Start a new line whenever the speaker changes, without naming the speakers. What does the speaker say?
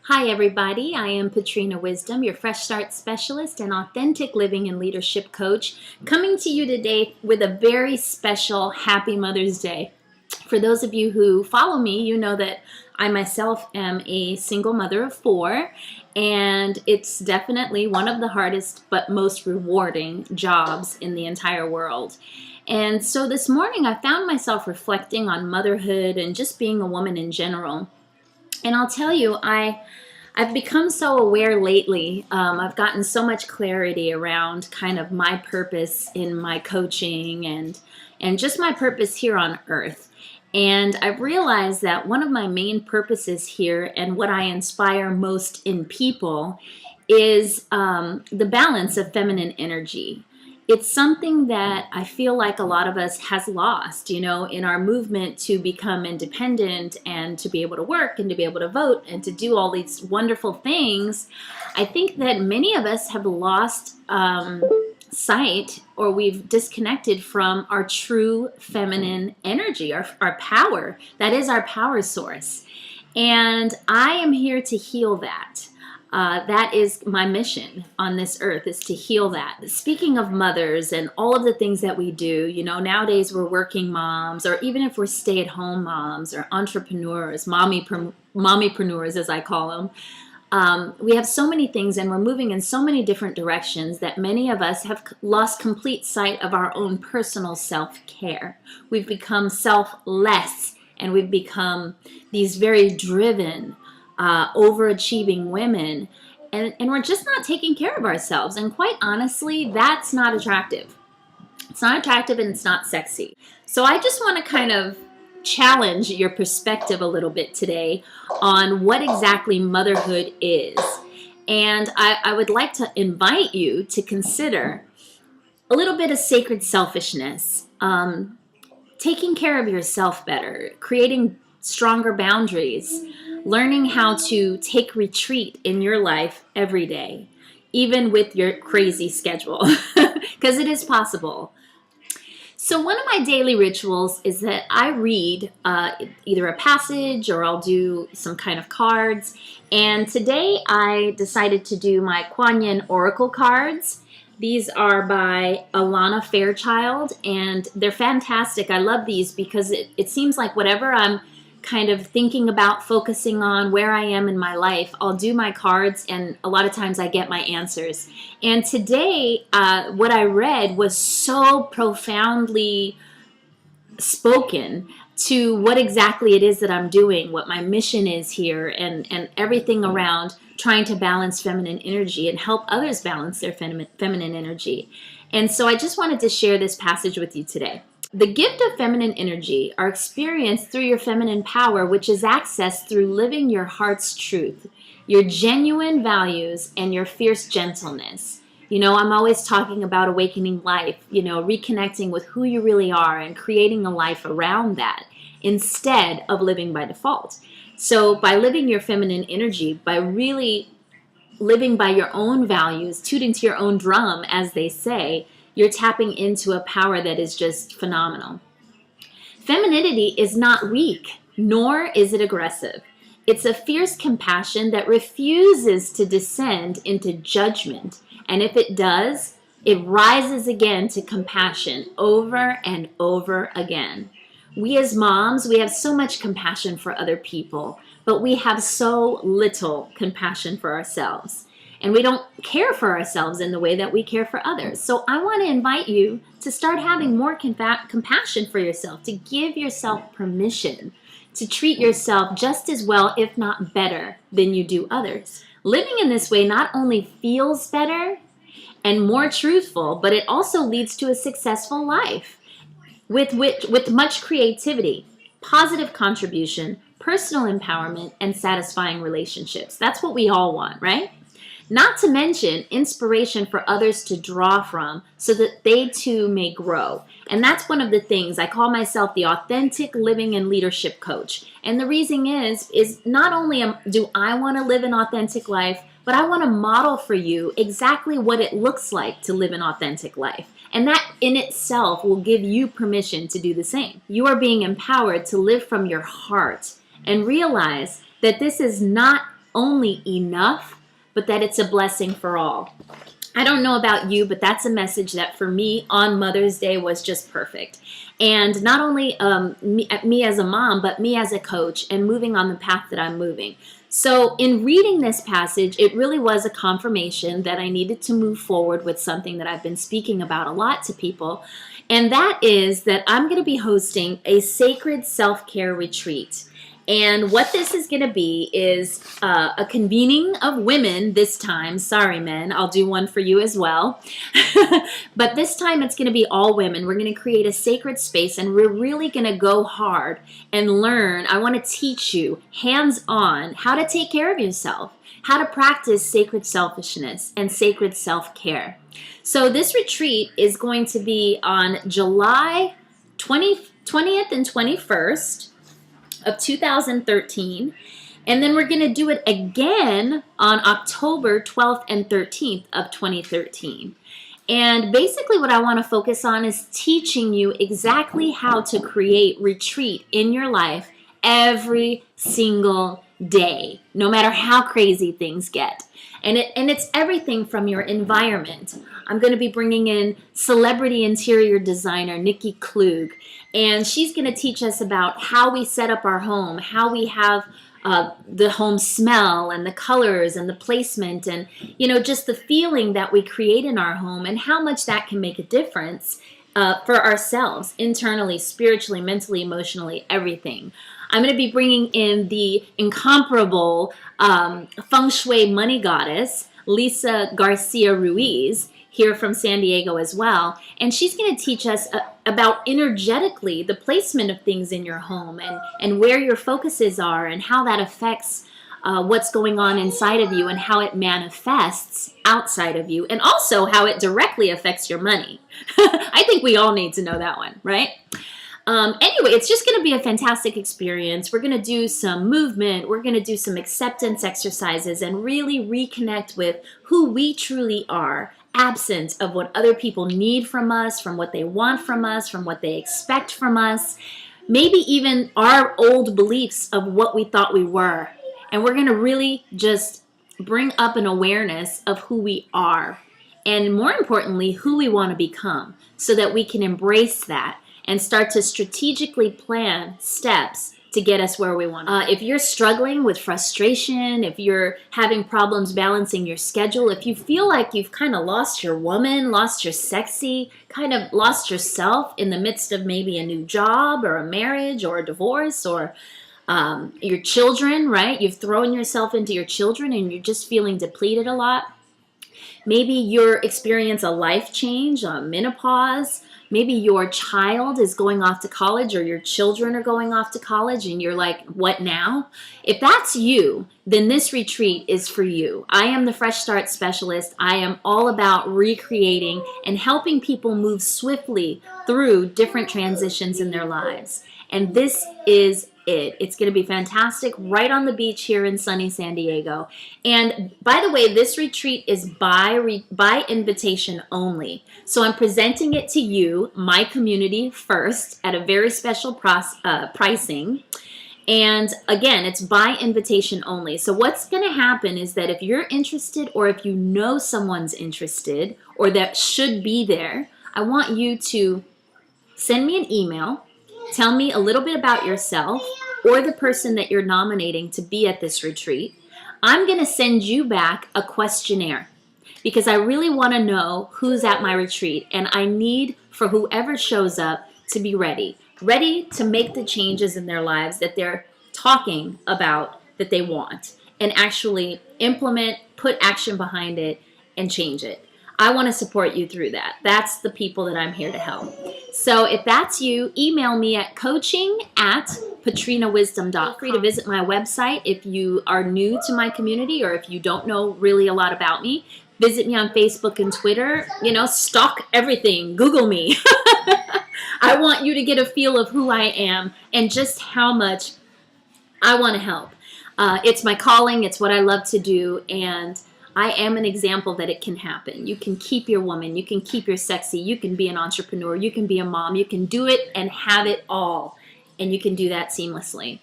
Hi everybody, I am Patrina Wisdom, your Fresh Start Specialist and Authentic Living and Leadership Coach, coming to you today with a very special Happy Mother's Day. For those of you who follow me, you know that I myself am a single mother of 4, and it's definitely one of the hardest but most rewarding jobs in the entire world. And so this morning I found myself reflecting on motherhood and just being a woman in general. And I'll tell you, I've become so aware lately. I've gotten so much clarity around kind of my purpose in my coaching and just my purpose here on earth. And I've realized that one of my main purposes here and what I inspire most in people is the balance of feminine energy. It's something that I feel like a lot of us has lost, in our movement to become independent and to be able to work and to be able to vote and to do all these wonderful things. I think that many of us have lost sight, or we've disconnected from our true feminine energy, our power. That is our power source. And I am here to heal that. That is my mission on this earth, is to heal that. Speaking of mothers and all of the things that we do, nowadays we're working moms, or even if we're stay-at-home moms or entrepreneurs, mommypreneurs as I call them, we have so many things and we're moving in so many different directions that many of us have lost complete sight of our own personal self-care. We've become selfless, and we've become these very driven, overachieving women, and we're just not taking care of ourselves. And quite honestly, that's not attractive. It's not attractive and it's not sexy. So I just want to kind of challenge your perspective a little bit today on what exactly motherhood is. And I would like to invite you to consider a little bit of sacred selfishness, taking care of yourself better, creating stronger boundaries, learning how to take retreat in your life every day, even with your crazy schedule, because it is possible. So one of my daily rituals is that I read either a passage or I'll do some kind of cards. And today I decided to do my Kuan Yin Oracle cards. These are by Alana Fairchild, and they're fantastic. I love these because it seems like whatever I'm kind of thinking about, focusing on, where I am in my life, I'll do my cards, and a lot of times I get my answers. And today, what I read was so profoundly spoken to what exactly it is that I'm doing, what my mission is here, and everything around trying to balance feminine energy and help others balance their feminine energy. And so I just wanted to share this passage with you today. The gift of feminine energy are experienced through your feminine power, which is accessed through living your heart's truth, your genuine values, and your fierce gentleness. I'm always talking about awakening life, reconnecting with who you really are and creating a life around that instead of living by default. So by living your feminine energy, by really living by your own values, tooting to your own drum, as they say, you're tapping into a power that is just phenomenal. Femininity is not weak, nor is it aggressive. It's a fierce compassion that refuses to descend into judgment. And if it does, it rises again to compassion over and over again. We as moms, we have so much compassion for other people, but we have so little compassion for ourselves. And we don't care for ourselves in the way that we care for others. So I want to invite you to start having more compassion for yourself, to give yourself permission to treat yourself just as well, if not better, than you do others. Living in this way not only feels better and more truthful, but it also leads to a successful life with much creativity, positive contribution, personal empowerment, and satisfying relationships. That's what we all want, right? Not to mention inspiration for others to draw from so that they too may grow. And that's one of the things. I call myself the Authentic Living and Leadership Coach. And the reason is not only do I want to live an authentic life, but I want to model for you exactly what it looks like to live an authentic life. And that in itself will give you permission to do the same. You are being empowered to live from your heart and realize that this is not only enough, but that it's a blessing for all. I don't know about you, but that's a message that for me on Mother's Day was just perfect. And not only me as a mom, but me as a coach and moving on the path that I'm moving. So in reading this passage, it really was a confirmation that I needed to move forward with something that I've been speaking about a lot to people. And that is that I'm going to be hosting a sacred self-care retreat. And what this is going to be is a convening of women this time. Sorry, men. I'll do one for you as well. But this time it's going to be all women. We're going to create a sacred space, and we're really going to go hard and learn. I want to teach you hands-on how to take care of yourself, how to practice sacred selfishness and sacred self-care. So this retreat is going to be on July 20th and 21st. Of 2013, and then we're going to do it again on October 12th and 13th of 2013. And basically what I want to focus on is teaching you exactly how to create retreat in your life every single day, no matter how crazy things get. And it's everything from your environment. I'm going to be bringing in celebrity interior designer Nikki Klug, and she's going to teach us about how we set up our home, how we have the home smell and the colors and the placement and, just the feeling that we create in our home and how much that can make a difference for ourselves, internally, spiritually, mentally, emotionally, everything. I'm going to be bringing in the incomparable feng shui money goddess, Lisa Garcia Ruiz, here from San Diego as well. And she's going to teach us about energetically the placement of things in your home and where your focuses are and how that affects what's going on inside of you and how it manifests outside of you, and also how it directly affects your money. I think we all need to know that one, right? Anyway, it's just going to be a fantastic experience. We're going to do some movement. We're going to do some acceptance exercises and really reconnect with who we truly are, absent of what other people need from us, from what they want from us, from what they expect from us, maybe even our old beliefs of what we thought we were. And we're going to really just bring up an awareness of who we are, and more importantly, who we want to become, so that we can embrace that and start to strategically plan steps to get us where we want to. If you're struggling with frustration, if you're having problems balancing your schedule, if you feel like you've kind of lost your woman, lost your sexy, kind of lost yourself in the midst of maybe a new job or a marriage or a divorce or your children, right? You've thrown yourself into your children and you're just feeling depleted a lot. Maybe you're experiencing a life change, a menopause. Maybe your child is going off to college, or your children are going off to college, and you're like, what now? If that's you, then this retreat is for you. I am the Fresh Start Specialist. I am all about recreating and helping people move swiftly through different transitions in their lives. And this is it. It's going to be fantastic right on the beach here in sunny San Diego. And by the way, this retreat is by invitation only. So I'm presenting it to you, my community, first at a very special pricing. And again, it's by invitation only. So what's going to happen is that if you're interested, or if you know someone's interested or that should be there, I want you to send me an email. Tell me a little bit about yourself or the person that you're nominating to be at this retreat. I'm going to send you back a questionnaire because I really want to know who's at my retreat, and I need for whoever shows up to be ready to make the changes in their lives that they're talking about that they want, and actually implement, put action behind it, and change it. I want to support you through that. That's the people that I'm here to help. So if that's you, email me at coaching@patrinawisdom.com. Feel free to visit my website if you are new to my community, or if you don't know really a lot about me. Visit me on Facebook and Twitter. Stalk everything. Google me. I want you to get a feel of who I am and just how much I want to help. It's my calling. It's what I love to do. And I am an example that it can happen. You can keep your woman. You can keep your sexy. You can be an entrepreneur. You can be a mom. You can do it and have it all. And you can do that seamlessly.